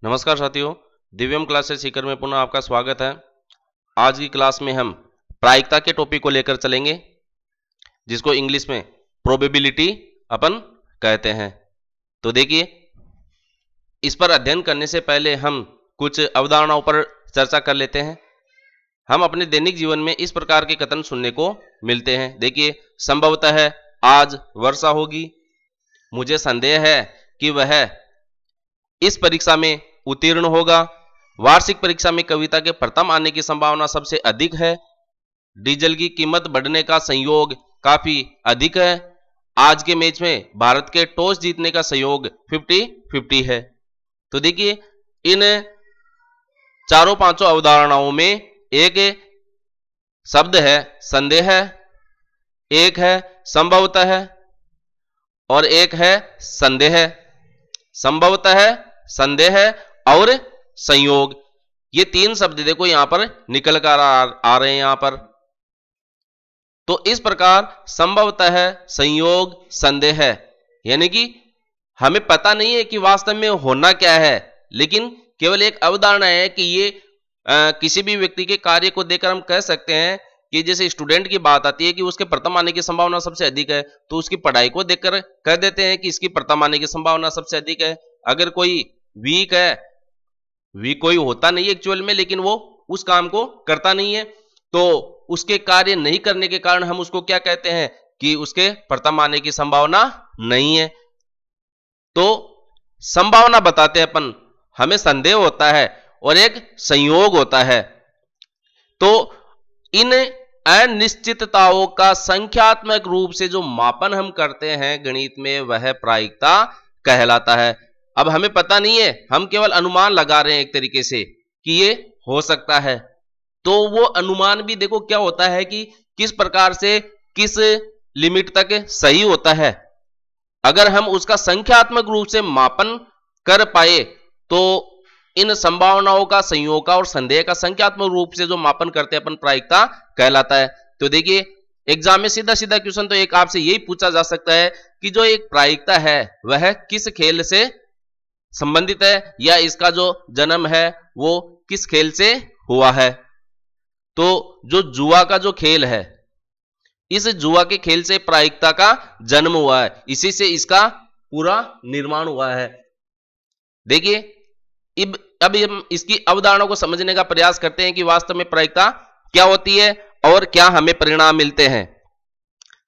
नमस्कार साथियों, दिव्यम क्लासेस सीकर में पुनः आपका स्वागत है। आज की क्लास में हम प्रायिकता के टॉपिक को लेकर चलेंगे, जिसको इंग्लिश में प्रोबेबिलिटी अपन कहते हैं। तो देखिए, इस पर अध्ययन करने से पहले हम कुछ अवधारणाओं पर चर्चा कर लेते हैं। हम अपने दैनिक जीवन में इस प्रकार के कथन सुनने को मिलते हैं। देखिए, संभवतः आज वर्षा होगी, मुझे संदेह है कि वह इस परीक्षा में उत्तीर्ण होगा, वार्षिक परीक्षा में कविता के प्रथम आने की संभावना सबसे अधिक है, डीजल की कीमत बढ़ने का संयोग काफी अधिक है, आज के मैच में भारत के टॉस जीतने का संयोग 50-50 है। तो देखिए, इन चारों पांचों अवधारणाओं में एक शब्द है संदेह, एक है संभवतः और एक है संदेह। संभवतः, संदेह और संयोग, ये तीन शब्द देखो यहां पर निकल कर आ रहे हैं यहां पर। तो इस प्रकार संभवतः, संयोग, संदेह, यानी कि हमें पता नहीं है कि वास्तव में होना क्या है, लेकिन केवल एक अवधारणा है कि ये किसी भी व्यक्ति के कार्य को देखकर हम कह सकते हैं कि जैसे स्टूडेंट की बात आती है कि उसके प्रथम आने की संभावना सबसे अधिक है, तो उसकी पढ़ाई को देखकर कह देते हैं कि इसकी प्रथम आने की संभावना सबसे अधिक है। अगर कोई वीक है, वीक कोई होता नहीं है एक्चुअल में, लेकिन वो उस काम को करता नहीं है, तो उसके कार्य नहीं करने के कारण हम उसको क्या कहते हैं कि उसके प्रथम आने की संभावना नहीं है। तो संभावना बताते हैं अपन, हमें संदेह होता है और एक संयोग होता है। तो इन अनिश्चितताओं का संख्यात्मक रूप से जो मापन हम करते हैं गणित में, वह प्रायिकता कहलाता है। अब हमें पता नहीं है, हम केवल अनुमान लगा रहे हैं एक तरीके से कि ये हो सकता है। तो वो अनुमान भी देखो क्या होता है कि किस प्रकार से किस लिमिट तक सही होता है। अगर हम उसका संख्यात्मक रूप से मापन कर पाए तो इन संभावनाओं का, संयोग का और संदेह का संख्यात्मक रूप से जो मापन करते हैं अपन, प्रायिकता कहलाता है। तो देखिए, एग्जाम में सीधा सीधा क्वेश्चन तो एक आपसे यही पूछा जा सकता है कि जो एक प्रायिकता है वह किस खेल से संबंधित है, या इसका जो जन्म है वो किस खेल से हुआ है। तो जो जुआ का जो खेल है, इस जुआ के खेल से प्रायिकता का जन्म हुआ है, इसी से इसका पूरा निर्माण हुआ है। देखिए, अब हम इसकी अवधारणा को समझने का प्रयास करते हैं कि वास्तव में प्रायिकता क्या होती है और क्या हमें परिणाम मिलते हैं।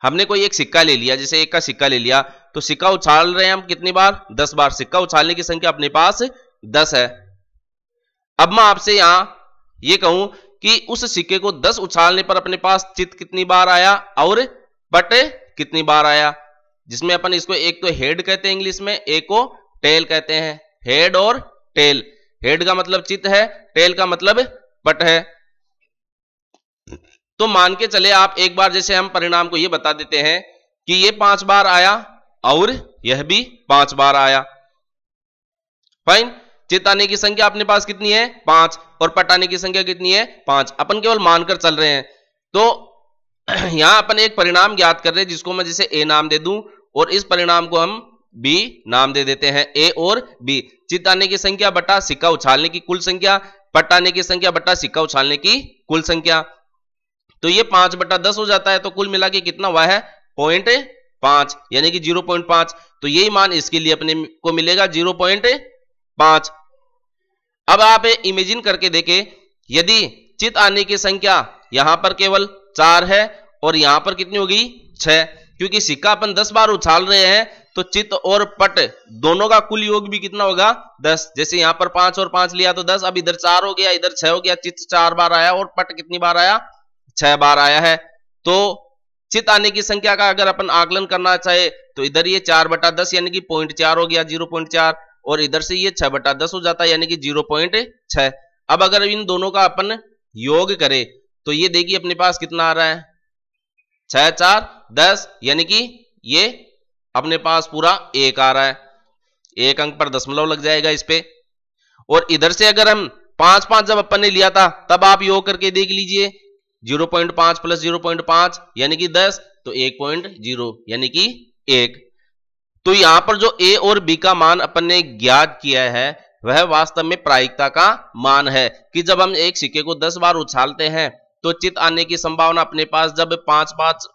हमने कोई एक सिक्का ले लिया, जैसे एक का सिक्का ले लिया, तो सिक्का उछाल रहे हैं हम कितनी बार? 10 बार। सिक्का उछालने की संख्या अपने पास 10 है। अब मैं आपसे यहां ये कहूं कि उस सिक्के को 10 उछालने पर अपने पास चित कितनी बार आया और पट कितनी बार आया, जिसमें अपन इसको एक तो हेड कहते हैं इंग्लिश में, एक को टेल कहते हैं। हेड और टेल, हेड का मतलब चित है, टेल का मतलब पट है। तो मान के चले आप एक बार, जैसे हम परिणाम को ये बता देते हैं कि ये 5 बार आया और यह भी 5 बार आया। फाइन, चित आने की संख्या अपने पास कितनी है? 5, और पट आने की संख्या कितनी है? 5। अपन केवल मानकर चल रहे हैं। तो यहां अपन एक परिणाम ज्ञात कर रहे हैं, जिसको मैं जैसे ए नाम दे दूं, और इस परिणाम को हम बी नाम दे देते हैं। ए और बी, चित आने की संख्या बटा सिक्का उछालने की कुल संख्या, पट आने की संख्या बटा सिक्का उछालने की कुल संख्या। तो ये 5/10 हो जाता है, तो कुल मिला के कितना हुआ है? 0.5, यानी कि 0.5। तो यही मान इसके लिए अपने को मिलेगा 0.5। अब आप इमेजिन करके देखें, यदि चित आने की संख्या यहां पर केवल 4 है और यहां पर कितनी होगी? 6, क्योंकि सिक्का अपन 10 बार उछाल रहे हैं, तो चित और पट दोनों का कुल योग भी कितना होगा? 10। जैसे यहां पर 5 और 5 लिया तो 10, अब इधर 4 हो गया, इधर 6 हो गया। चित 4 बार आया और पट कितनी बार आया? 6 बार आया है। तो चित आने की संख्या का अगर अपन आकलन करना चाहे तो इधर ये 4/10 यानी कि 0.4 हो गया, 0.4, और इधर से ये 6/10 हो जाता है, यानी कि 0.6। अब अगर इन दोनों का अपन योग करें तो ये देखिए अपने पास कितना आ रहा है? 6 4 10, यानी कि ये अपने पास पूरा 1 आ रहा है। 1 अंक पर दशमलव लग जाएगा इस पे। और इधर से अगर हम 5 जब अपन ने लिया था, तब आप योग करके देख लीजिए, 0.5 प्लस 0.5 यानी कि 10, तो 1.0 यानी कि 1। तो यहां पर जो ए और बी का मान अपन ने ज्ञात किया है, वह वास्तव में प्रायिकता का मान है कि जब हम एक सिक्के को 10 बार उछालते हैं तो चित आने की संभावना अपने पास जब 5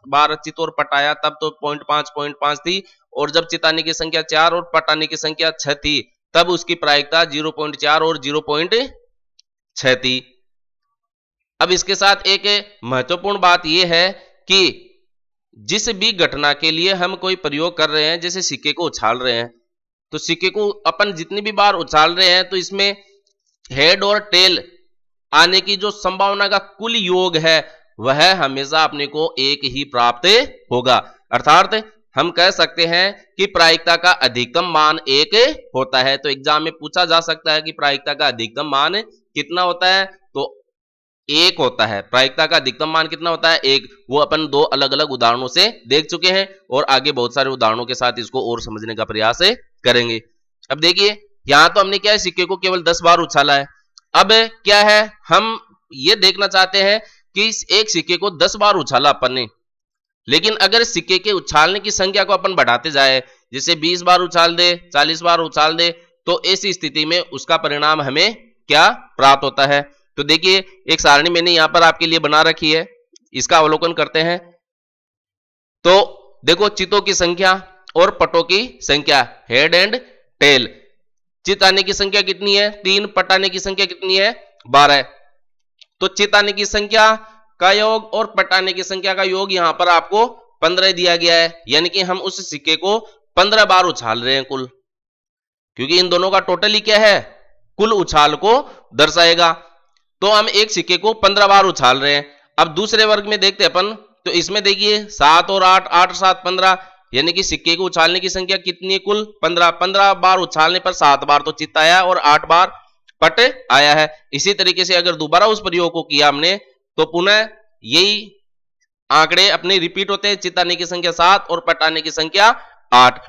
बार चित और पट आया तब तो 0.5 थी, और जब चित आने की संख्या 4 और पट आने की संख्या 6 थी तब उसकी प्रायिकता 0.4 और 0.6 थी। अब इसके साथ एक महत्वपूर्ण बात यह है कि जिस भी घटना के लिए हम कोई प्रयोग कर रहे हैं, जैसे सिक्के को उछाल रहे हैं, तो सिक्के को अपन जितनी भी बार उछाल रहे हैं तो इसमें हेड और टेल आने की जो संभावना का कुल योग है वह हमेशा अपने को एक ही प्राप्त होगा। अर्थात हम कह सकते हैं कि प्रायिकता का अधिकतम मान 1 होता है। तो एग्जाम में पूछा जा सकता है कि प्रायिकता का अधिकतम मान कितना होता है, तो 1 होता है। प्रायिकता का अधिकतम मान कितना होता है, 1। वो अपन 2 अलग अलग उदाहरणों से देख चुके हैं और आगे बहुत सारे उदाहरणों के साथ इसको और समझने का प्रयास करेंगे। अब देखिए यहां तो हमने क्या है, सिक्के को केवल 10 बार उछाला है। अब क्या है, हम ये देखना चाहते हैं कि एक सिक्के को 10 बार उछाला अपन ने, लेकिन अगर सिक्के के उछालने की संख्या को अपन बढ़ाते जाए, जैसे 20 बार उछाल दे, 40 बार उछाल दे, तो ऐसी स्थिति में उसका परिणाम हमें क्या प्राप्त होता है। तो देखिए एक सारणी मैंने यहां पर आपके लिए बना रखी है, इसका अवलोकन करते हैं। तो देखो चितों की संख्या और पटों की संख्या, हेड एंड टेल। चित आने की संख्या कितनी है, 3। पट आने की संख्या कितनी है, 12। तो चित आने की संख्या का योग और पट आने की संख्या का योग यहां पर आपको 15 दिया गया है, यानी कि हम उस सिक्के को 15 बार उछाल रहे हैं कुल, क्योंकि इन दोनों का टोटल ही क्या है, कुल उछाल को दर्शाएगा। तो हम एक सिक्के को 15 बार उछाल रहे हैं। अब दूसरे वर्ग में देखते हैं अपन, तो इसमें देखिए 7 और 8, 8 और 7 15, यानी कि सिक्के को उछालने की संख्या कितनी है, कुल 15। 15 बार उछालने पर 7 बार तो चित्त आया और 8 बार पट आया है। इसी तरीके से अगर दोबारा उस प्रयोग को किया हमने तो पुनः यही आंकड़े अपने रिपीट होते हैं, चित्त आने की संख्या 7 और पट आने की संख्या 8,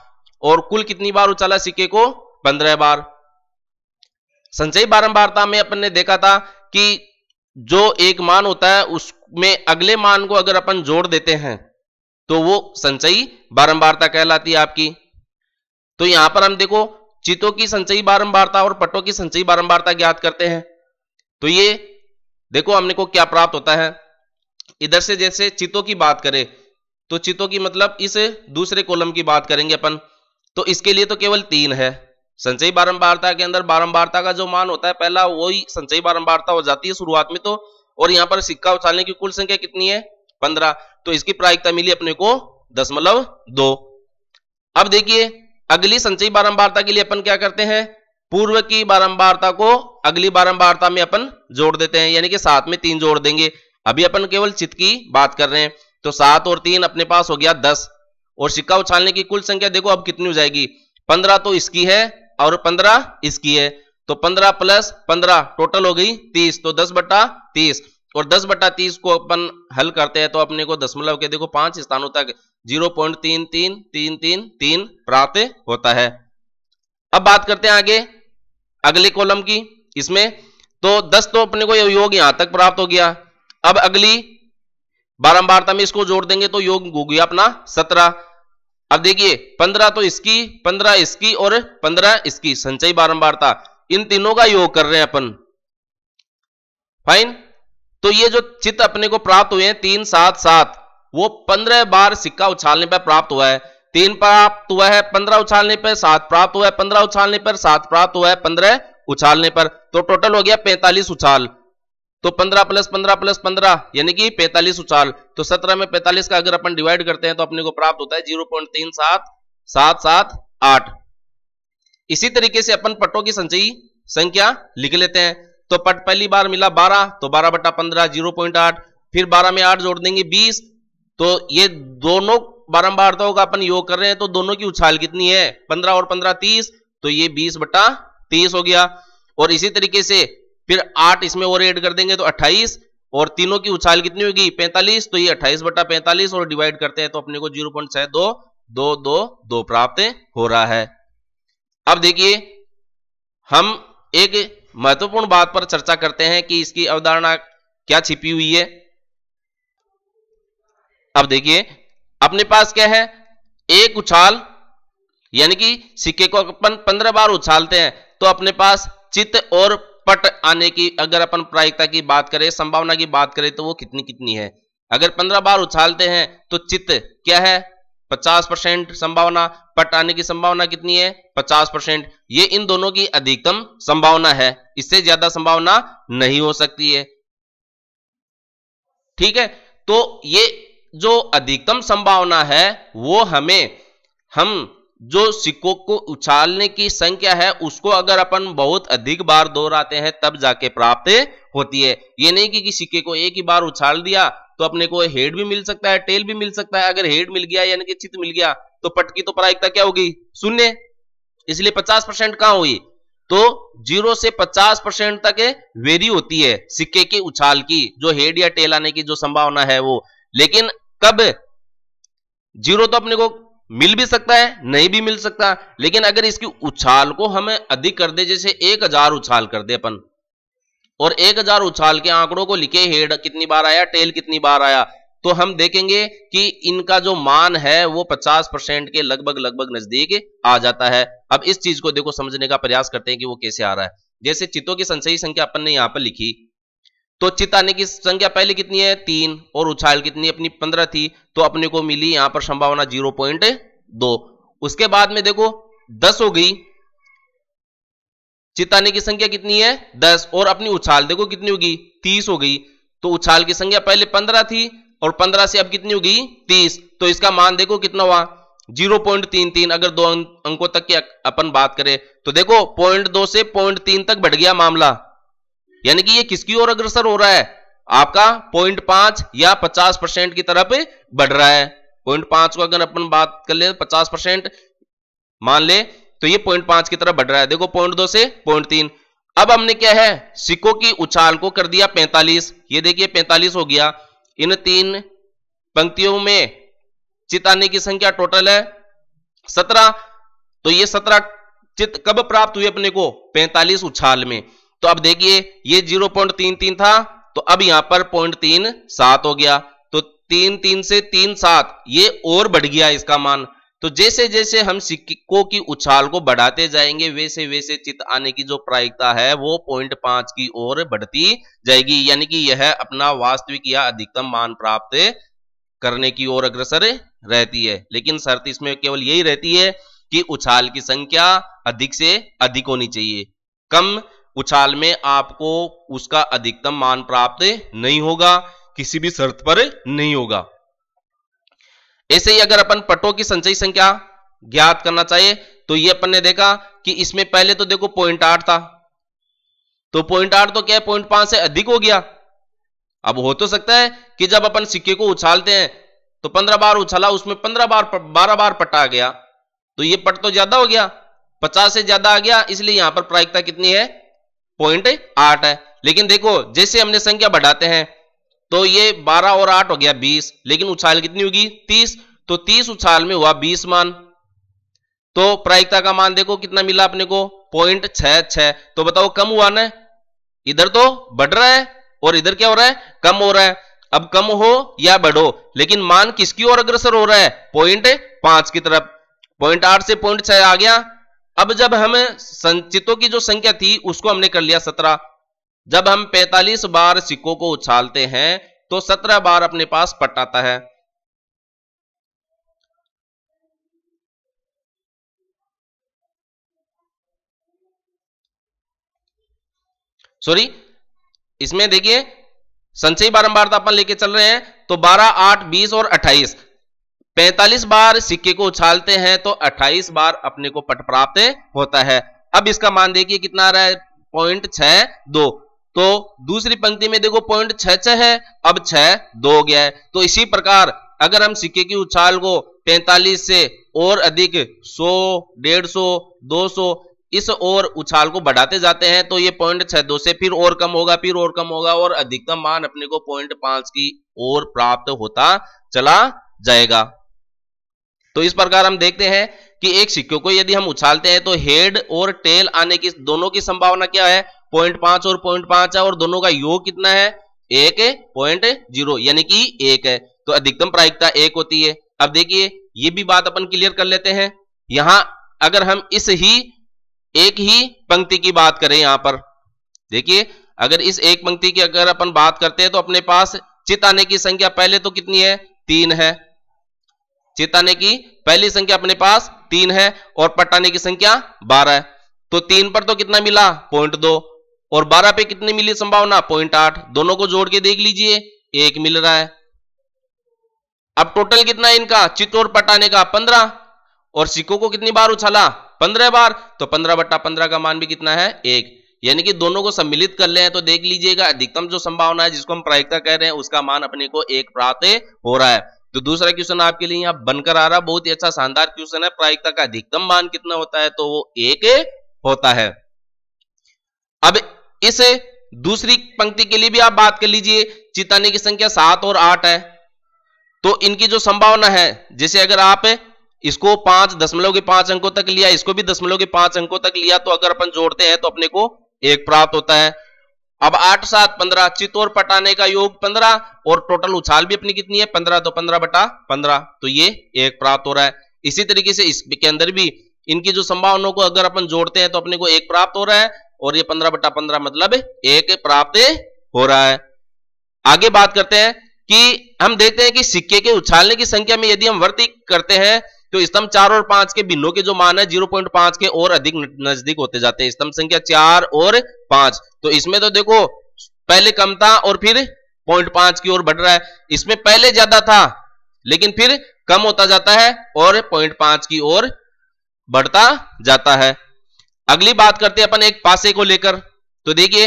और कुल कितनी बार उछाला सिक्के को, 15 बार। संचयी बारंबारता में अपन ने देखा था कि जो एक मान होता है उसमें अगले मान को अगर अपन जोड़ देते हैं तो वो संचयी बारंबारता कहलाती है आपकी। तो यहां पर हम देखो चितों की संचयी बारंबारता और पटों की संचयी बारंबारता ज्ञात करते हैं। तो ये देखो हमने को क्या प्राप्त होता है, इधर से जैसे चितों की बात करें तो चितों की मतलब इस दूसरे कॉलम की बात करेंगे अपन, तो इसके लिए तो केवल 3 है। संचयी बारंबारता के अंदर बारंबारता का जो मान होता है पहला, वही संचयी बारंबारता हो जाती है शुरुआत में। तो और यहां पर सिक्का उछालने की कुल संख्या कितनी है, 15। तो इसकी प्रायिकता मिली अपने को 0.2। अब देखिए अगली संचयी बारंबारता के लिए अपन क्या करते हैं, पूर्व की बारंबारता को अगली बारंबारता में अपन जोड़ देते हैं, यानी कि 7 में 3 जोड़ देंगे। अभी अपन केवल चित्त की बात कर रहे हैं, तो 7 और 3 अपने पास हो गया 10, और सिक्का उछालने की कुल संख्या देखो अब कितनी हो जाएगी, 15 तो इसकी है और 15 इसकी है, तो 15 प्लस 15 टोटल हो गई 30, तो 10/30, और 10/30 को अपन हल करते हैं तो अपने को दशमलव के देखो 5 स्थानों तक 0.33333 प्राप्त होता है। अब बात करते हैं आगे अगले कॉलम की, इसमें तो 10 तो अपने को योग यहां तक प्राप्त हो गया। अब अगली बारंबारता में इसको जोड़ देंगे तो योग हो गया अपना 17। अब देखिए 15 तो इसकी, 15 इसकी और 15 इसकी, संचयी बारंबारता इन तीनों का योग कर रहे हैं अपन। फाइन। तो ये जो चित्त अपने को प्राप्त हुए हैं 3 7 7, वो 15 बार सिक्का उछालने पर प्राप्त हुआ है। 3 प्राप्त हुआ है 15 उछालने पर, 7 प्राप्त हुआ है 15 उछालने पर, 7 प्राप्त हुआ है 15 उछालने पर, तो टोटल हो गया 45 उछाल। तो 15 प्लस 15 प्लस 15 यानी कि 45 उछाल। तो 17 में 45 का अगर अपन डिवाइड करते हैं तो अपने को प्राप्त होता है 0.37778। इसी तरीके से अपन पटों की संचयी संख्या लिख लेते हैं। तो पट पहली बार मिला 12, तो 12/15 0.8, फिर 12 में 8 जोड़ देंगे 20, तो ये दोनों बारंबारताओं का अपन योग कर रहे हैं, तो दोनों की उछाल कितनी है, 15 और 15 30, तो ये 20/30 हो गया। और इसी तरीके से फिर 8 इसमें और ऐड कर देंगे तो 28, और तीनों की उछाल कितनी होगी 45, तो ये 28/45 और डिवाइड करते हैं तो अपने को 0.6222 प्राप्त हो रहा है। अब देखिए हम एक महत्वपूर्ण बात पर चर्चा करते हैं कि इसकी अवधारणा क्या छिपी हुई है। अब देखिए अपने पास क्या है, एक उछाल यानी कि सिक्के को अपन 15 बार उछालते हैं, तो अपने पास चित और पट आने की अगर अपन प्रायिकता की बात करें, संभावना की बात करें, तो वो कितनी कितनी है। अगर 15 बार उछालते हैं तो चित क्या है 50% संभावना, पट आने की संभावना कितनी है 50%। ये इन दोनों की अधिकतम संभावना है, इससे ज्यादा संभावना नहीं हो सकती है। ठीक है, तो ये जो अधिकतम संभावना है वो हम जो सिक्कों को उछालने की संख्या है उसको अगर अपन बहुत अधिक बार दोहराते हैं तब जाके प्राप्त होती है। ये नहीं कि सिक्के को एक ही बार उछाल दिया तो अपने को हेड भी मिल सकता है, टेल भी मिल सकता है। अगर हेड मिल गया यानी कि चित मिल गया तो पट की तो प्रायिकता क्या होगी 0, इसलिए 50% कहां हुई, तो 0 से 50% तक वेरी होती है सिक्के के उछाल की, जो हेड या टेल आने की जो संभावना है वो। लेकिन कब 0 तो अपने को मिल भी सकता है, नहीं भी मिल सकता। लेकिन अगर इसकी उछाल को हमें अधिक कर दे, जैसे 1000 उछाल कर दे अपन, और 1000 उछाल के आंकड़ों को लिखे हेड कितनी बार आया, टेल कितनी बार आया, तो हम देखेंगे कि इनका जो मान है वो 50% के लगभग नजदीक आ जाता है। अब इस चीज को देखो समझने का प्रयास करते हैं कि वो कैसे आ रहा है। जैसे चित्तों की संचयी संख्या अपन ने यहां पर लिखी, तो चित आने की संख्या पहले कितनी है 3 और उछाल कितनी अपनी 15 थी, तो अपने को मिली यहां पर संभावना 0.2। उसके बाद में देखो 10 हो गई, चित आने की संख्या कितनी है 10 और अपनी उछाल देखो कितनी होगी 30 हो गई। तो उछाल की संख्या पहले 15 थी और 15 से अब कितनी होगी 30, तो इसका मान देखो कितना हुआ 0.33। अगर 2 अंकों तक की अपन बात करें तो देखो 0.2 से 0.3 तक बढ़ गया मामला, यानी कि ये किसकी ओर अग्रसर हो रहा है, आपका 0.5 या 50% की तरफ बढ़ रहा है। 0.5 को अगर अपन बात कर ले 50% मान ले तो ये 0.5 की तरफ बढ़ रहा है। देखो 0.2 से 0.3। अब हमने क्या है सिक्कों की उछाल को कर दिया 45, ये देखिए 45 हो गया। इन 3 पंक्तियों में चित आने की संख्या टोटल है 17, तो ये 17 चित कब प्राप्त हुए अपने को 45 उछाल में। तो अब देखिए ये 0.33 था, तो अब यहां पर 0.37 हो गया, तो 3 से 3 ये और बढ़ गया इसका मान। तो जैसे जैसे हम सिक्कों की उछाल को बढ़ाते जाएंगे वैसे वैसे चित आने की जो प्रायिकता है वो 0.5 की ओर बढ़ती जाएगी, यानी कि यह अपना वास्तविक या अधिकतम मान प्राप्त करने की ओर अग्रसर रहती है। लेकिन शर्त इसमें केवल यही रहती है कि उछाल की संख्या अधिक से अधिक होनी चाहिए। कम उछाल में आपको उसका अधिकतम मान प्राप्त नहीं होगा, किसी भी शर्त पर नहीं होगा। ऐसे ही अगर अपन पटों की संचयी संख्या ज्ञात करना चाहिए तो ये अपन ने देखा कि इसमें पहले तो देखो 0.8 था, तो 0.8 तो क्या है 0.5 से अधिक हो गया। अब हो तो सकता है कि जब अपन सिक्के को उछालते हैं तो 15 बार उछाला, उसमें 12 बार पट आ गया, तो ये पट तो ज्यादा हो गया, 50 से ज्यादा आ गया, इसलिए यहां पर प्रायिकता कितनी है 0.8 है। लेकिन देखो जैसे हमने संख्या बढ़ाते हैं तो ये 12 और 8 हो गया 20, लेकिन उछाल कितनी होगी 30, तो 30 उछाल में हुआ 20 मान, तो प्रायिकता का मान देखो कितना मिला अपने को 0.66। तो बताओ कम हुआ ना, इधर तो बढ़ रहा है और इधर क्या हो रहा है कम हो रहा है। अब कम हो या बढ़ो लेकिन मान किसकी ओर अग्रसर हो रहा है 0.5 की तरफ। 0.8 से 0.6 आ गया। अब जब हम संचितों की जो संख्या थी उसको हमने कर लिया 17। जब हम 45 बार सिक्कों को उछालते हैं तो 17 बार अपने पास पट आता है। सॉरी, इसमें देखिए संचयी बारंबारता अपन लेके चल रहे हैं तो 12, 8, 20 और 28। 45 बार सिक्के को उछालते हैं तो 28 बार अपने को पट प्राप्त होता है। अब इसका मान देखिए कितना आ रहा है 0.62। तो दूसरी पंक्ति में देखो 0.66 है, अब 6.2 हो गया है। तो इसी प्रकार अगर हम सिक्के की उछाल को 45 से और अधिक 100, 150, 200 इस और उछाल को बढ़ाते जाते हैं तो ये 0.62 से फिर और कम होगा, फिर और कम होगा और अधिकतम मान अपने को 0.5 की ओर प्राप्त होता चला जाएगा। तो इस प्रकार हम देखते हैं कि एक सिक्के को यदि हम उछालते हैं तो हेड और टेल आने की दोनों की संभावना क्या है 0.5 और 0.5 है और दोनों का योग कितना है 1.0 यानी कि 1 है। तो अधिकतम प्रायिकता 1 होती है। अब देखिए ये भी बात अपन क्लियर कर लेते हैं। यहां अगर हम इस ही एक ही पंक्ति की बात करें यहां पर, देखिए अगर इस एक पंक्ति की अगर अपन बात करते हैं तो अपने पास चित आने की संख्या पहले तो कितनी है, 3 है। चित आने की पहली संख्या अपने पास 3 है और पट आने की संख्या 12 है। तो 3 पर तो कितना मिला, 0.2, और 12 पे कितनी मिली संभावना, 0.8। दोनों को जोड़ के देख लीजिए, 1 मिल रहा है। अब टोटल कितना है इनका, चित और पट आने का 15, और सिक्कों को कितनी बार उछाला, 15 बार, तो 15/15 का मान भी कितना है, 1। यानी कि दोनों को सम्मिलित कर ले हैं तो देख लीजिएगा अधिकतम जो संभावना है जिसको हम प्रायिकता कह रहे हैं उसका मान अपने को 1 प्राप्त हो रहा है। तो दूसरा क्वेश्चन आपके लिए यहां बनकर आ रहा, बहुत ही अच्छा शानदार क्वेश्चन है। प्रायिकता का अधिकतम मान कितना होता है, तो वो 1 होता है। अब इस दूसरी पंक्ति के लिए भी आप बात कर लीजिए, चित आने की संख्या 7 और 8 है, तो इनकी जो संभावना है, जैसे अगर आप इसको 5.5 अंकों तक लिया, इसको भी 5 अंकों तक लिया, तो अगर अपन जोड़ते हैं तो अपने को 1 प्राप्त होता है। अब 8 7 15, चित और पट आने का योग 15 और टोटल उछाल भी अपनी कितनी है, 15, तो 15/15, तो ये 1 प्राप्त हो रहा है। इसी तरीके से इसके अंदर भी इनकी जो संभावनाओं को अगर अपन जोड़ते हैं तो अपने को 1 प्राप्त हो रहा है, और ये 15/15 मतलब 1 प्राप्त हो रहा है। आगे बात करते हैं कि हम देखते हैं कि सिक्के के उछालने की संख्या में यदि हम वृद्धि करते हैं तो स्तंभ 4 और 5 के भिन्नों के जो मान है 0.5 के और अधिक नजदीक होते जाते हैं। स्तंभ संख्या 4 और 5, तो इसमें तो देखो पहले कम था और फिर 0.5 की ओर बढ़ रहा है। इसमें पहले ज्यादा था लेकिन फिर कम होता जाता है और 0.5 की ओर बढ़ता जाता है। अगली बात करते हैं अपन एक पासे को लेकर। तो देखिए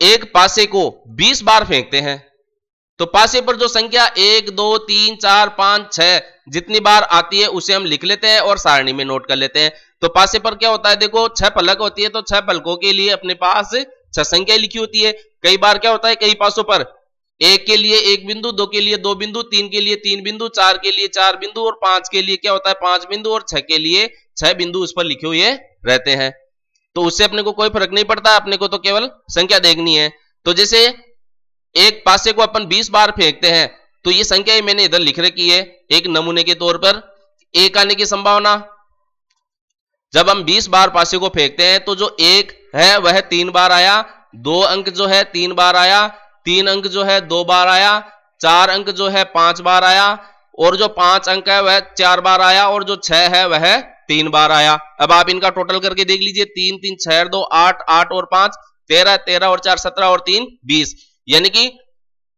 एक पासे को 20 बार फेंकते हैं तो पासे पर जो संख्या 1 2 3 4 5 6 जितनी बार आती है उसे हम लिख लेते हैं और सारणी में नोट कर लेते हैं। तो पासे पर क्या होता है, देखो 6 पलक होती है, तो 6 पलकों के लिए अपने पास 6 संख्या लिखी होती है। कई बार क्या होता है, कई पासों पर 1 के लिए 1 बिंदु, 2 के लिए 2 बिंदु, 3 के लिए 3 बिंदु, 4 के लिए 4 बिंदु और 5 के लिए क्या होता है 5 बिंदु, और 6 के लिए 6 बिंदु उस पर लिखे हुए रहते हैं। तो उससे अपने को कोई फर्क नहीं पड़ता, अपने को तो केवल संख्या देखनी है। तो जैसे एक पासे को अपन 20 बार फेंकते हैं तो ये संख्या ही मैंने इधर लिख रखी है एक नमूने के तौर पर। 1 आने की संभावना, जब हम 20 बार पासे को फेंकते हैं तो जो 1 है वह 3 बार आया, 2 अंक जो है 3 बार आया, 3 अंक जो है 2 बार आया, 4 अंक जो है 5 बार आया, और जो 5 अंक है वह 4 बार आया, और जो 6 है वह 3 बार आया। अब आप इनका टोटल करके देख लीजिए, 3 3 6 2 8 8 और 5 13, 13 और 4 17 और 3 20, यानी कि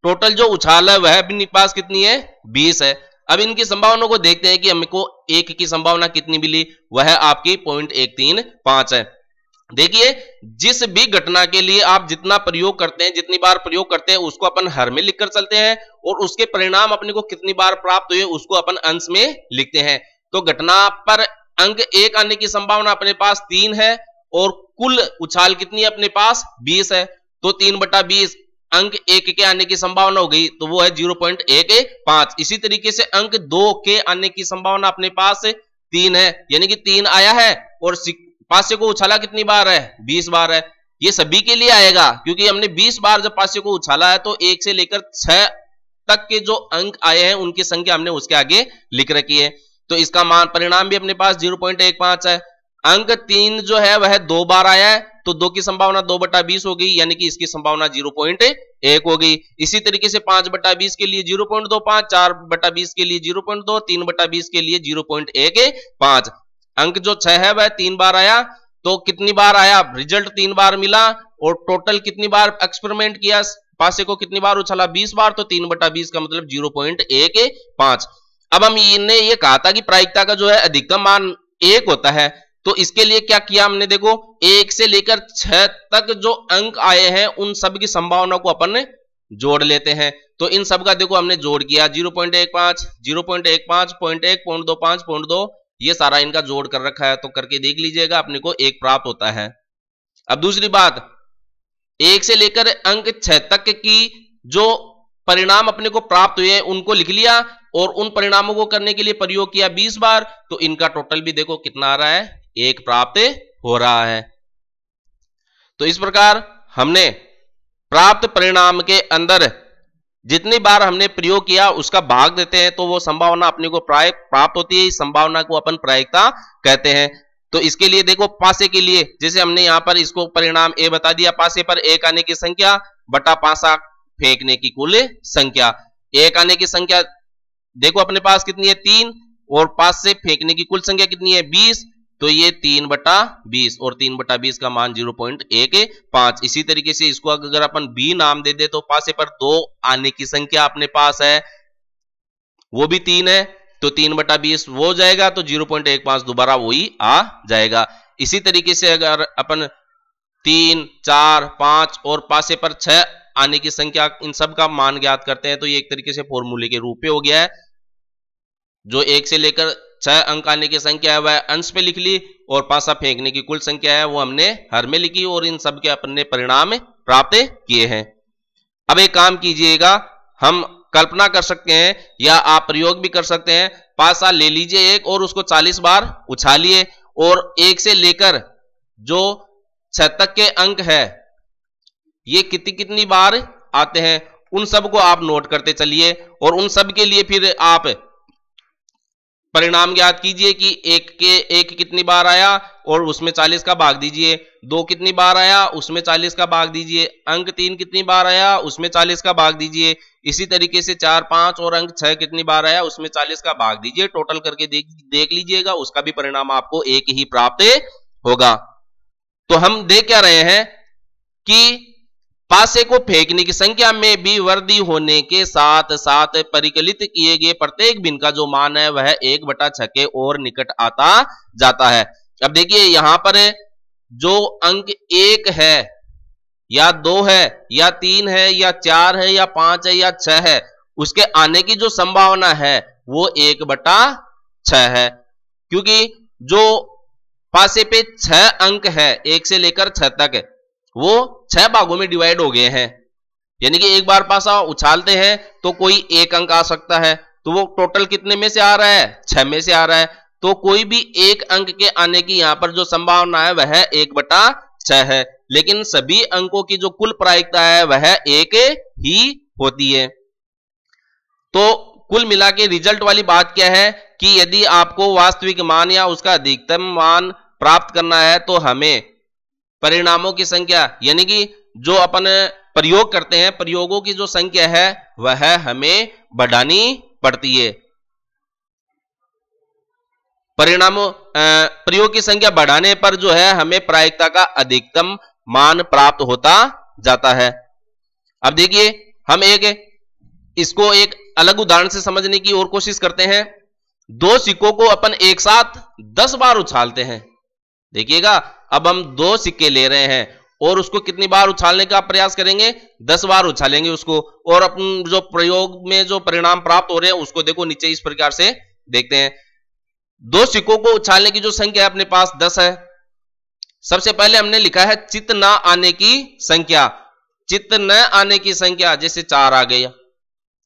टोटल जो उछाल है वह अपने पास कितनी है 20 है। अब इनकी संभावनाओं को देखते हैं कि हमको 1 की संभावना कितनी मिली, वह आपकी 0.135 है। देखिए जिस भी घटना के लिए आप जितना प्रयोग करते हैं, जितनी बार प्रयोग करते हैं उसको अपन हर में लिखकर चलते हैं, और उसके परिणाम अपने को कितनी बार प्राप्त हुए उसको अपन अंश में लिखते हैं। तो घटना पर अंक 1 आने की संभावना अपने पास 3 है और कुल उछाल कितनी है अपने पास 20 है, तो 3/20 अंक 1 के आने की संभावना हो गई, तो वो है 0.15। इसी तरीके से अंक 2 के आने की संभावना अपने पास 3 है, यानी कि 3 आया है, और पासे को उछाला कितनी बार है 20 बार है। ये सभी के लिए आएगा क्योंकि हमने 20 बार जब पासे को उछाला है तो 1 से लेकर 6 तक के जो अंक आए हैं उनकी संख्या हमने उसके आगे लिख रखी है। तो इसका मान परिणाम भी अपने पास 0.15 है। अंक 3 जो है वह 2 बार आया है, तो 2 की संभावना 2/20 हो गई, यानी कि इसकी संभावना 0.1 हो गई। इसी तरीके से 5/20 के लिए 0.25, 4/20 के लिए 0.2, 3/20 के लिए 0.15। अंक जो 6 है वह 3 बार आया, तो कितनी बार आया, रिजल्ट 3 बार मिला, और टोटल कितनी बार एक्सपेरिमेंट किया, पासे को कितनी बार उछाला 20 बार, तो 3/20 का मतलब 0.15। अब हम इन्हें ये कहा था कि प्रायिकता का जो है अधिकतम मान 1 होता है, तो इसके लिए क्या किया हमने, देखो 1 से लेकर 6 तक जो अंक आए हैं उन सब की संभावना को अपन जोड़ लेते हैं। तो इन सब का देखो हमने जोड़ किया 0.15, 0.15, 0.1, 0.25, 0.2, ये सारा इनका जोड़ कर रखा है, तो करके देख लीजिएगा अपने को 1 प्राप्त होता है। अब दूसरी बात, 1 से लेकर अंक 6 तक की जो परिणाम अपने को प्राप्त हुए उनको लिख लिया, और उन परिणामों को करने के लिए प्रयोग किया 20 बार, तो इनका टोटल भी देखो कितना आ रहा है 1 प्राप्त हो रहा है। तो इस प्रकार हमने प्राप्त परिणाम के अंदर जितनी बार हमने प्रयोग किया उसका भाग देते हैं तो वो संभावना अपने को प्राप्त होती है। इस संभावना को अपन प्रायिकता कहते हैं। तो इसके लिए देखो पासे के लिए जैसे हमने यहां पर इसको परिणाम ए बता दिया, पासे पर एक आने की संख्या बटा पासा फेंकने की कुल संख्या। एक आने की संख्या देखो अपने पास कितनी है 3, और पास से फेंकने की कुल संख्या कितनी है 20, तो ये 3/20 और 3/20 का मान 0.15। इसी तरीके से इसको अगर अपन बी नाम दे दे तो पासे पर 2 आने की संख्या अपने पास है, वो भी 3 है, तो 3/20 वो हो जाएगा, तो 0.15 दोबारा वही आ जाएगा। इसी तरीके से अगर अपन 3, 4, 5 और पासे पर 6 आने की संख्या, इन सब का मान ज्ञात करते हैं, तो ये एक तरीके से फॉर्मूले के रूप में हो गया है। जो 1 से लेकर 6 अंक आने की संख्या है वह अंश पे लिख ली, और पासा फेंकने की कुल संख्या है वो हमने हर में लिखी, और इन सब के अपने परिणाम प्राप्त किए हैं। अब एक काम कीजिएगा, हम कल्पना कर सकते हैं या आप प्रयोग भी कर सकते हैं। पासा ले लीजिए एक और उसको 40 बार उछालिए, और 1 से लेकर जो 6 तक के अंक है ये कितनी बार आते हैं उन सब को आप नोट करते चलिए, और उन सब के लिए फिर आप परिणाम ज्ञात कीजिए कि एक कितनी बार आया और उसमें 40 का भाग दीजिए, 2 कितनी बार आया उसमें 40 का भाग दीजिए, अंक 3 कितनी बार आया उसमें 40 का भाग दीजिए, इसी तरीके से 4, 5 और अंक 6 कितनी बार आया उसमें 40 का भाग दीजिए। टोटल करके देख लीजिएगा, उसका भी परिणाम आपको एक ही प्राप्त होगा। तो हम देख क्या रहे हैं कि पासे को फेंकने की संख्या में भी वृद्धि होने के साथ साथ परिकलित किए गए प्रत्येक भिन्न का जो मान है वह 1/6 के और निकट आता जाता है। अब देखिए यहां पर जो अंक 1 है या 2 है या 3 है या 4 है या 5 है या 6 है, उसके आने की जो संभावना है वो 1/6 है, क्योंकि जो पासे पे 6 अंक है 1 से लेकर 6 तक वो 6 भागों में डिवाइड हो गए हैं। यानी कि एक बार पासा उछालते हैं तो कोई एक अंक आ सकता है, तो वो टोटल कितने में से आ रहा है 6 में से आ रहा है। तो कोई भी एक अंक के आने की यहां पर जो संभावना है वह 1/6 है, लेकिन सभी अंकों की जो कुल प्रायिकता है वह 1 ही होती है। तो कुल मिला के रिजल्ट वाली बात क्या है कि यदि आपको वास्तविक मान या उसका अधिकतम मान प्राप्त करना है तो हमें परिणामों की संख्या यानी कि जो अपन प्रयोग करते हैं प्रयोगों की जो संख्या है वह हमें बढ़ानी पड़ती है। प्रयोग की संख्या बढ़ाने पर जो है हमें प्रायिकता का अधिकतम मान प्राप्त होता जाता है। अब देखिए हम इसको एक अलग उदाहरण से समझने की और कोशिश करते हैं। 2 सिक्कों को अपन एक साथ 10 बार उछालते हैं। देखिएगा अब हम 2 सिक्के ले रहे हैं और उसको कितनी बार उछालने का प्रयास करेंगे 10 बार उछालेंगे उसको, और अपन जो प्रयोग में जो परिणाम प्राप्त हो रहे हैं उसको देखो नीचे इस प्रकार से देखते हैं। 2 सिक्कों को उछालने की जो संख्या है अपने पास 10 है। सबसे पहले हमने लिखा है चित न आने की संख्या। चित न आने की संख्या जैसे 4 आ गया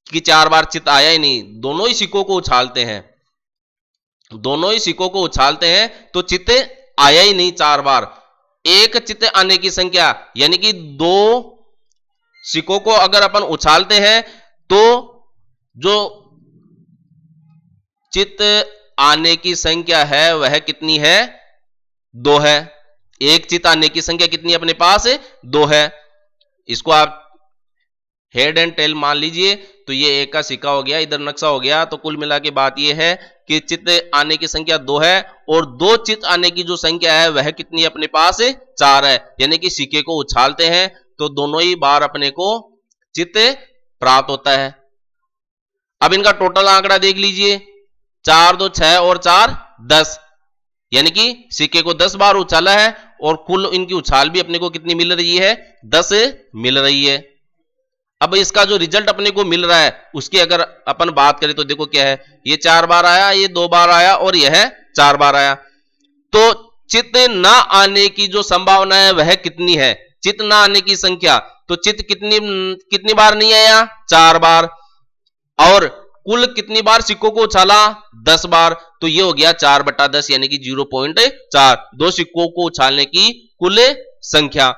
कि 4 बार चित आया ही नहीं, दोनों ही सिक्कों को उछालते हैं, दोनों ही सिक्कों को उछालते हैं तो चित आया ही नहीं 4 बार। एक चित आने की संख्या यानी कि 2 सिक्कों को अगर अपन उछालते हैं तो जो चित आने की संख्या है वह कितनी है 2 है। एक चित आने की संख्या कितनी अपने पास 2 है। इसको आप हेड एंड टेल मान लीजिए, तो ये एक का सिक्का हो गया, इधर नक्शा हो गया। तो कुल मिला के बात ये है कि चित आने की संख्या 2 है और 2 चित आने की जो संख्या है वह कितनी अपने पास 4 है। यानी कि सिक्के को उछालते हैं तो दोनों ही बार अपने को चित प्राप्त होता है। अब इनका टोटल आंकड़ा देख लीजिए, 4 2 6 और 4 10, यानी कि सिक्के को 10 बार उछाला है और कुल इनकी उछाल भी अपने को कितनी मिल रही है 10 मिल रही है। अब इसका जो रिजल्ट अपने को मिल रहा है उसकी अगर अपन बात करें तो देखो क्या है, ये 4 बार आया, ये 2 बार आया और यह 4 बार आया। तो चित ना आने की जो संभावना है वह कितनी है, चित ना आने की संख्या, तो चित कितनी बार नहीं आया 4 बार, और कुल कितनी बार सिक्कों को उछाला 10 बार, तो ये हो गया 4/10 यानी कि 0.4, 2 सिक्कों को उछालने की कुल संख्या।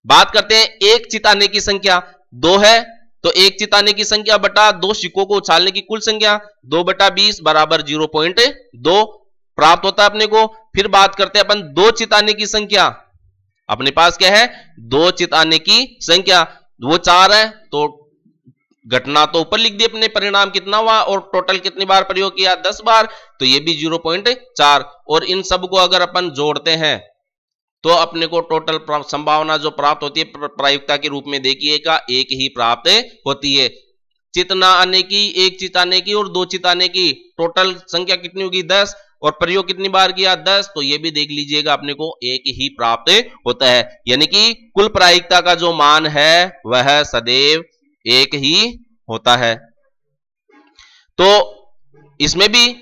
बात करते हैं एक चित आने की संख्या 2 है, तो एक चित आने की संख्या बटा 2 सिक्कों को उछालने की कुल संख्या 2/20 बराबर 0.2। प्राप्त होता है अपने को। फिर बात करते हैं अपन दो चित आने की संख्या। अपने पास क्या है, दो चित आने की संख्या, वो 4 है, तो घटना तो ऊपर लिख दी अपने, परिणाम कितना हुआ और टोटल कितनी बार प्रयोग किया, 10 बार, तो ये भी 0.4। और इन सब को अगर अपन जोड़ते हैं तो अपने को टोटल संभावना जो प्राप्त होती है प्रायुक्ता के रूप में देखिएगा एक ही प्राप्त होती है। चित ना आने की, एक चित आने की और दो चित आने की टोटल संख्या कितनी होगी, 10, और प्रयोग कितनी बार किया, 10, तो ये भी देख लीजिएगा अपने को एक ही प्राप्त होता है। यानी कि कुल प्रायिकता का जो मान है वह सदैव एक ही होता है। तो इसमें भी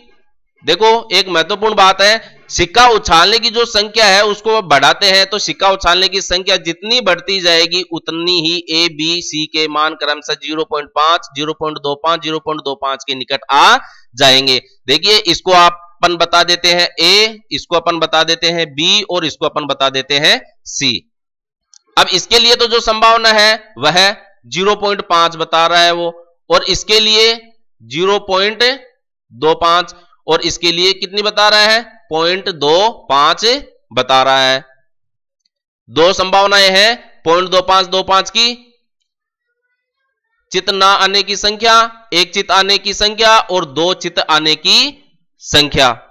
देखो एक महत्वपूर्ण बात है, सिक्का उछालने की जो संख्या है उसको बढ़ाते हैं तो सिक्का उछालने की संख्या जितनी बढ़ती जाएगी उतनी ही ए बी सी के मान क्रमशः 0.5, 0.25, 0.25 के निकट आ जाएंगे। देखिए इसको अपन बता देते हैं ए, इसको अपन बता देते हैं बी और इसको अपन बता देते हैं सी। अब इसके लिए तो जो संभावना है वह 0.5 बता रहा है वो, और इसके लिए 0.25 और इसके लिए कितनी बता रहा है, 0.25 बता रहा है। दो संभावनाएं हैं 0.25 की, चित ना आने की संख्या, एक चित आने की संख्या और दो चित आने की संख्या।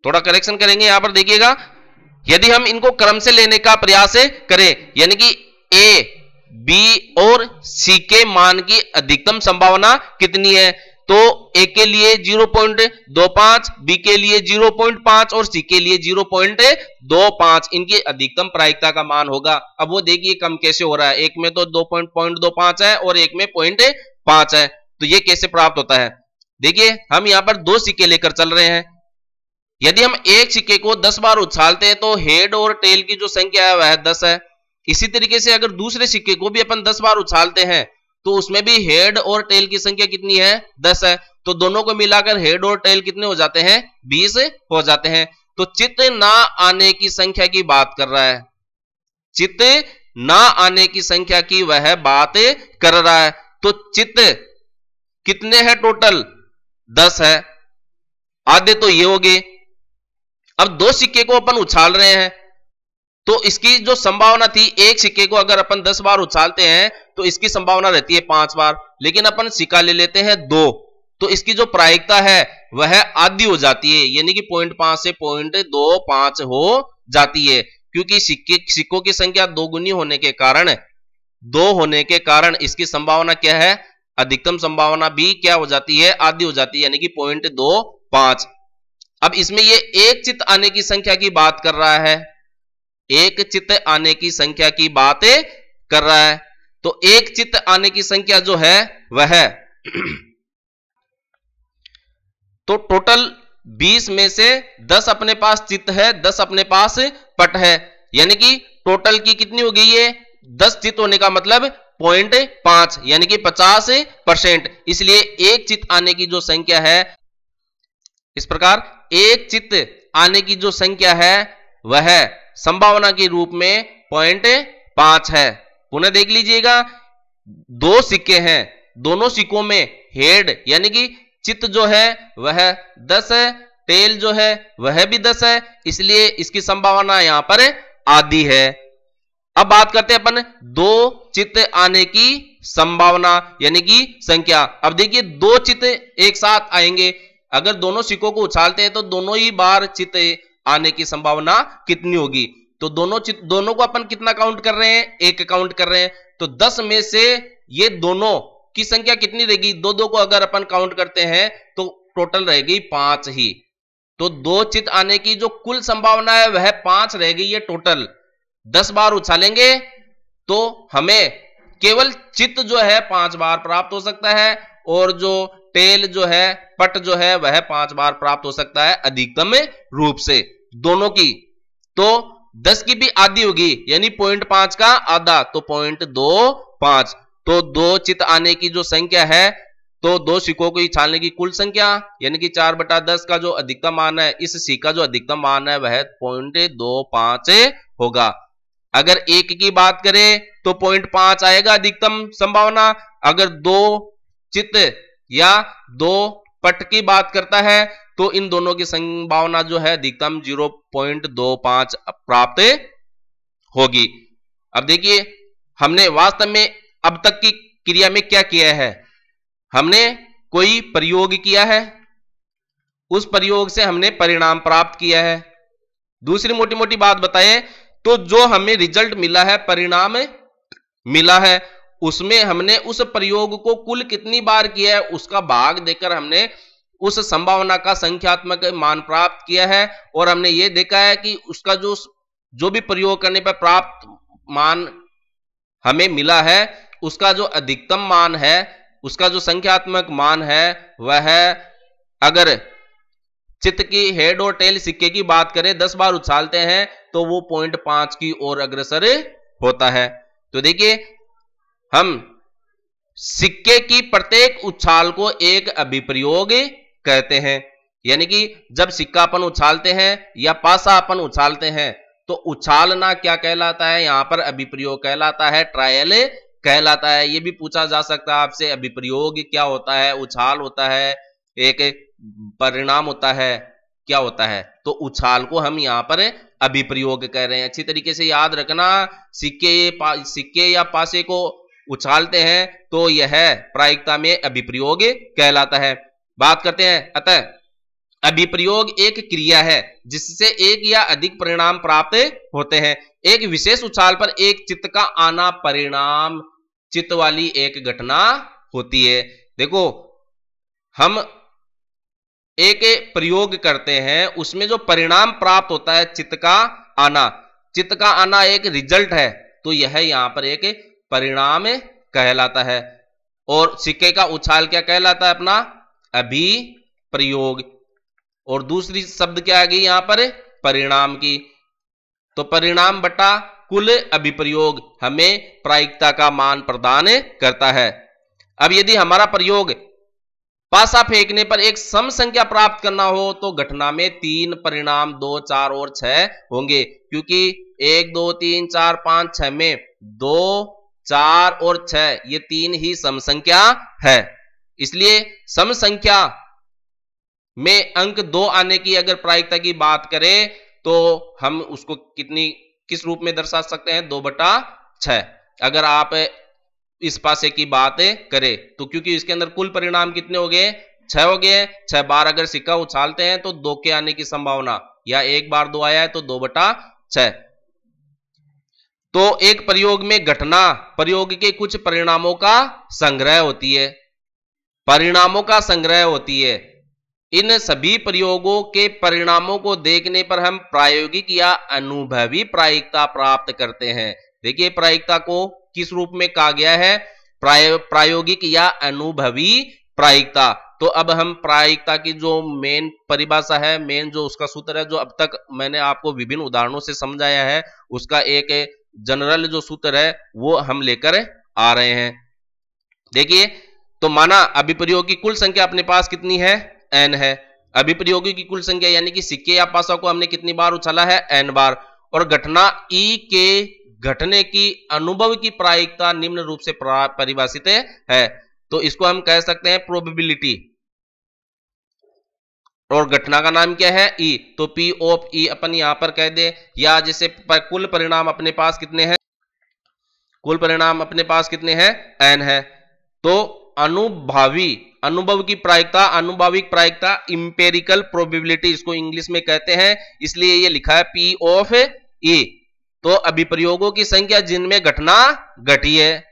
थोड़ा करेक्शन करेंगे यहां पर देखिएगा, यदि हम इनको क्रम से लेने का प्रयास करें यानी कि ए बी और सी के मान की अधिकतम संभावना कितनी है, तो ए के लिए 0.25, बी के लिए 0.5 और सी के लिए 0.25 इनकी अधिकतम प्रायिकता का मान होगा। अब वो देखिए कम कैसे हो रहा है, एक में तो 2.25 है और एक में 0.5 है, तो ये कैसे प्राप्त होता है। देखिए हम यहां पर दो सिक्के लेकर चल रहे हैं, यदि हम एक सिक्के को 10 बार उछालते हैं तो हेड और टेल की जो संख्या है वह 10 है। इसी तरीके से अगर दूसरे सिक्के को भी अपन 10 बार उछालते हैं तो उसमें भी हेड और टेल की संख्या कितनी है, 10 है, तो दोनों को मिलाकर हेड और टेल कितने हो जाते हैं, 20 हो जाते हैं। तो चित ना आने की संख्या की बात कर रहा है, चित ना आने की संख्या की वह बात कर रहा है। तो चित कितने हैं टोटल, 10 है, आधे तो ये हो गए। अब दो सिक्के को अपन उछाल रहे हैं तो इसकी जो संभावना थी, एक सिक्के को अगर अपन 10 बार उछालते हैं तो इसकी संभावना रहती है 5 बार, लेकिन अपन सिक्का ले लेते हैं 2, तो इसकी जो प्रायिकता है वह आधी हो जाती है, यानी कि 0.5 से 0.25 हो जाती है, क्योंकि सिक्कों की संख्या 2 गुनी होने के कारण इसकी संभावना क्या है, अधिकतम संभावना भी क्या हो जाती है, आधी हो जाती है, यानी कि 0.25। अब इसमें ये एक चित आने की संख्या की बात कर रहा है, एक चित आने की संख्या की बात कर रहा है। तो एक चित आने की संख्या जो है वह तो टोटल 20 में से 10 अपने पास चित है, 10 अपने पास पट है, यानी कि टोटल की कितनी हो गई है, 10 चित होने का मतलब 0.5 यानी कि 50%। इसलिए एक चित आने की जो संख्या है, इस प्रकार एक चित आने की जो संख्या है वह संभावना के रूप में 0.5 है। पुनः देख लीजिएगा, दो सिक्के हैं, दोनों सिक्कों में हेड यानी कि चित जो है वह 10 है, टेल जो है वह भी 10 है, इसलिए इसकी संभावना यहां पर आधी है। अब बात करते हैं अपन दो चित आने की संभावना यानी कि संख्या। अब देखिए दो चित एक साथ आएंगे, अगर दोनों सिक्कों को उछालते हैं तो दोनों ही बार चित आने की संभावना कितनी होगी? तो दोनों को अपन कितना काउंट कर रहे हैं? एक काउंट कर रहे हैं। तो 10 में से ये दोनों की संख्या कितनी रहेगी? दो दो को अगर अपन काउंट करते हैं तो टोटल रहेगी 5 ही। तो दो चित आने की जो कुल संभावना है वह 5 रहेगी। ये टोटल 10 बार उछालेंगे तो हमें केवल चित जो है 5 बार प्राप्त हो सकता है, और जो टेल जो है, पट जो है वह 5 बार प्राप्त हो सकता है अधिकतम रूप से दोनों की। तो 10 की भी आधी होगी यानी 0.5 का आधा, तो 0.25। तो दो चित आने की जो संख्या है, तो दो सिक्कों को उछालने की कुल संख्या यानी कि 4/10 का जो अधिकतम मान है, इस सिक्के का जो अधिकतम मान है वह 0.25 होगा। अगर एक की बात करें तो 0.5 आएगा अधिकतम संभावना। अगर दो चित या दो पट की बात करता है तो इन दोनों की संभावना जो है अधिकतम 0.25 प्राप्त होगी। अब देखिए हमने वास्तव में अब तक की क्रिया में क्या किया है? हमने कोई प्रयोग किया है, उस प्रयोग से हमने परिणाम प्राप्त किया है। दूसरी मोटी मोटी बात बताएं तो जो हमें रिजल्ट मिला है, परिणाम मिला है, उसमें हमने उस प्रयोग को कुल कितनी बार किया है उसका भाग देकर हमने उस संभावना का संख्यात्मक मान प्राप्त किया है। और हमने ये देखा है कि उसका जो भी प्रयोग करने पर प्राप्त मान हमें मिला है, उसका जो अधिकतम मान है, उसका जो संख्यात्मक मान है, वह अगर चित्त की हेड और टेल सिक्के की बात करें 10 बार उछालते हैं तो वो 0.5 की ओर अग्रसर होता है। तो देखिए हम सिक्के की प्रत्येक उछाल को एक अभिप्रयोग कहते हैं, यानी कि जब सिक्का अपन उछालते हैं या पासा अपन उछालते हैं तो उछालना क्या कहलाता है? यहां पर अभिप्रयोग कहलाता है, ट्रायल कहलाता है। यह भी पूछा जा सकता है आपसे, अभिप्रयोग क्या होता है? उछाल होता है, एक परिणाम होता है, क्या होता है? तो उछाल को हम यहां पर अभिप्रयोग कह रहे हैं। अच्छी तरीके से याद रखना, सिक्के या पासे को उछालते हैं तो यह प्रायिकता में अभिप्रयोग कहलाता है। बात करते हैं, अतः अभिप्रयोग एक क्रिया है जिससे एक या अधिक परिणाम प्राप्त होते हैं। एक विशेष उछाल पर एक चित्त का आना परिणाम चित्त वाली एक घटना होती है। देखो हम एक प्रयोग करते हैं, उसमें जो परिणाम प्राप्त होता है चित्त का आना एक रिजल्ट है, तो यह यहां पर एक परिणाम कहलाता है। और सिक्के का उछाल क्या कहलाता है? अपना अभिप्रयोग। और दूसरी शब्द क्या आ गई यहां पर? परिणाम की। तो परिणाम बटा कुल अभिप्रयोग हमें प्रायिकता का मान प्रदान करता है। अब यदि हमारा प्रयोग पासा फेंकने पर एक सम संख्या प्राप्त करना हो तो घटना में 3 परिणाम 2, 4 और 6 होंगे, क्योंकि 1, 2, 3, 4, 5, 6 में 2, 4 और 6 ये 3 ही सम संख्या है। इसलिए सम संख्या में अंक 2 आने की अगर प्रायिकता की बात करें तो हम उसको किस रूप में दर्शा सकते हैं? 2/6। अगर आप इस पासे की बात करें तो क्योंकि इसके अंदर कुल परिणाम कितने हो गए? 6 हो गए। 6 बार अगर सिक्का उछालते हैं तो 2 के आने की संभावना, या एक बार 2 आया है तो 2/6। तो एक प्रयोग में घटना प्रयोग के कुछ परिणामों का संग्रह होती है, परिणामों का संग्रह होती है। इन सभी प्रयोगों के परिणामों को देखने पर हम प्रायोगिक या अनुभवी प्रायिकता प्राप्त करते हैं। देखिए प्रायिकता को किस रूप में कहा गया है? प्रायोगिक या अनुभवी प्रायिकता। तो अब हम प्रायिकता की जो मेन परिभाषा है, मेन जो उसका सूत्र है, जो अब तक मैंने आपको विभिन्न उदाहरणों से समझाया है, उसका एक जनरल जो सूत्र है वो हम लेकर आ रहे हैं। देखिए तो माना अभिप्रयोग की कुल संख्या अपने पास कितनी है? n है। अभिप्रयोगी की कुल संख्या यानी कि सिक्के या पासा को हमने कितनी बार उछाला है? n बार। और घटना E के घटने की अनुभव की प्रायिकता निम्न रूप से परिभाषित है। तो इसको हम कह सकते हैं प्रोबेबिलिटी, और घटना का नाम क्या है? ई। तो पी ऑफ ई अपन यहां पर कह दे, या जैसे कुल परिणाम अपने पास कितने हैं? कुल परिणाम अपने पास कितने हैं? एन है। तो अनुभव की प्रायिकता, अनुभाविक प्रायिकता, इंपेरिकल प्रोबेबिलिटी इसको इंग्लिश में कहते हैं, इसलिए ये लिखा है पी ऑफ ई। तो अभिप्रयोगों की संख्या जिनमें घटना घटी है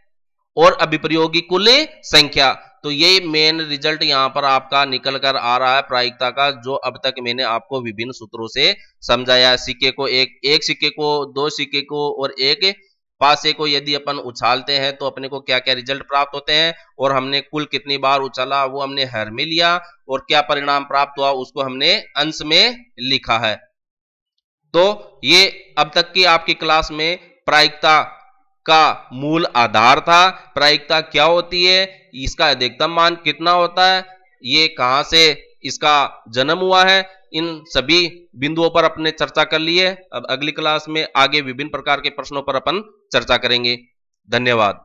और अभिप्रयोग की कुल संख्या। तो ये मेन रिजल्ट यहां पर आपका निकल कर आ रहा है प्रायिकता का, जो अब तक मैंने आपको विभिन्न सूत्रों से समझाया। सिक्के को एक सिक्के को, दो सिक्के को और एक पासे को यदि अपन उछालते हैं तो अपने को क्या क्या रिजल्ट प्राप्त होते हैं, और हमने कुल कितनी बार उछाला वो हमने हर में लिया, और क्या परिणाम प्राप्त हुआ उसको हमने अंश में लिखा है। तो ये अब तक की आपकी क्लास में प्रायिकता का मूल आधार था। प्रायिकता क्या होती है, इसका अधिकतम मान कितना होता है, ये कहां से इसका जन्म हुआ है, इन सभी बिंदुओं पर अपने चर्चा कर ली है। अब अगली क्लास में आगे विभिन्न प्रकार के प्रश्नों पर अपन चर्चा करेंगे। धन्यवाद।